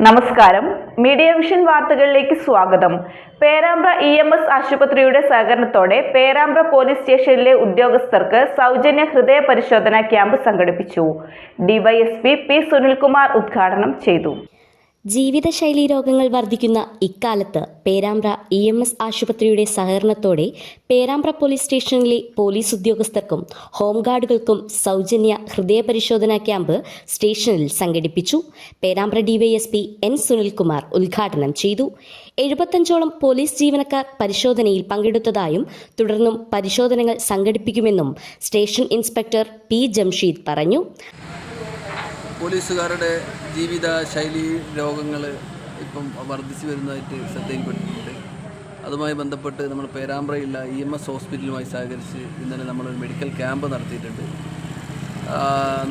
നമസ്കാരം. Media vision വാർത്തകളിലേക്ക് സ്വാഗതം. പേരാമ്പ്ര EMS ആശുപത്രിയുടെ സഹകരണത്തോടെ പേരാമ്പ്ര പോലീസ് സ്റ്റേഷനിലെ ഉദ്യോഗസ്ഥർക്ക് സൗജന്യ ഹൃദയ പരിശോധനാ ക്യാമ്പ് സംഘടിപ്പിച്ചു. ഡിവൈഎസ്പി പി സുനിൽകുമാർ ഉദ്ഘാടനം ചെയ്തു. ജീവിതശൈലീ രോഗങ്ങൾ വർദ്ധിക്കുന്ന ഇക്കാലത്ത് പേരാമ്പ്ര EMS ആശുപത്രിയുടെ സഹകരണത്തോടെ പേരാമ്പ്ര പോലീസ് സ്റ്റേഷനിലെ പോലീസ് ഉദ്യോഗസ്ഥർക്കും ഹോംഗാർഡുകൾക്കും സൗജന്യ ഹൃദയപരിശോധനാ ക്യാമ്പ് സ്റ്റേഷനിൽ സംഘടിപ്പിച്ചു. പേരാമ്പ്ര ഡിവൈഎസ്പി N സുനിൽകുമാർ ഉദ്ഘാടനം ചെയ്തു. 75ഓളം പോലീസ് ജീവനക്കാർ പരിശോധനയിൽ പങ്കെടുത്തതായും തുടർന്നും പരിശോധനകൾ സംഘടിപ്പിക്കുമെന്നും സ്റ്റേഷൻ ഇൻസ്പെക്ടർ P ജംഷീദ് പറഞ്ഞു. പോലീസുകാരുടെ ജീവിതശൈലി രോഗങ്ങൾ ഇപ്പം വർദ്ധിച്ചു വരുന്നതായിട്ട് ശ്രദ്ധയിൽപ്പെട്ടിട്ടുണ്ട്. അതുമായി ബന്ധപ്പെട്ട് നമ്മൾ പേരാമ്പ്രയുള്ള EMS ഹോസ്പിറ്റലുമായി സഹകരിച്ച് ഇന്നലെ നമ്മളൊരു മെഡിക്കൽ ക്യാമ്പ് നടത്തിയിട്ടുണ്ട്.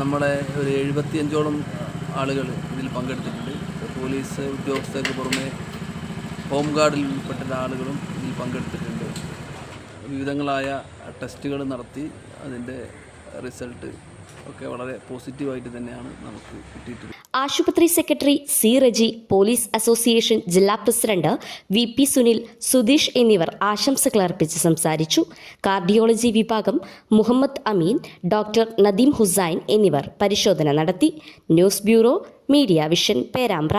നമ്മുടെ ഒരു 75ഓളം ആളുകൾ ഇതിൽ പങ്കെടുത്തിട്ടുണ്ട്. പോലീസ് ഉദ്യോഗസ്ഥർക്ക് പുറമെ ഹോം ഗാർഡിൽ ഉൾപ്പെട്ട ആളുകളും ഇതിൽ പങ്കെടുത്തിട്ടുണ്ട്. വിവിധങ്ങളായ ടെസ്റ്റുകൾ നടത്തി അതിൻ്റെ റിസൾട്ട് ഒക്കെ വളരെ പോസിറ്റീവായിട്ട് തന്നെയാണ് നമുക്ക് കിട്ടിയിട്ടുള്ളത്. ആശുപത്രി secretary C Reji, police association ജില്ലാ പ്രസിഡന്റ് VP സുനിൽ, സുധീഷ് എന്നിവർ ആശംസകൾ അർപ്പിച്ച് സംസാരിച്ചു. കാർഡിയോളജി വിഭാഗം മുഹമ്മദ് അമീൻ, ഡോക്ടർ നദീം ഹുസൈൻ എന്നിവർ പരിശോധന നടത്തി. News bureau, media vision, Perambra.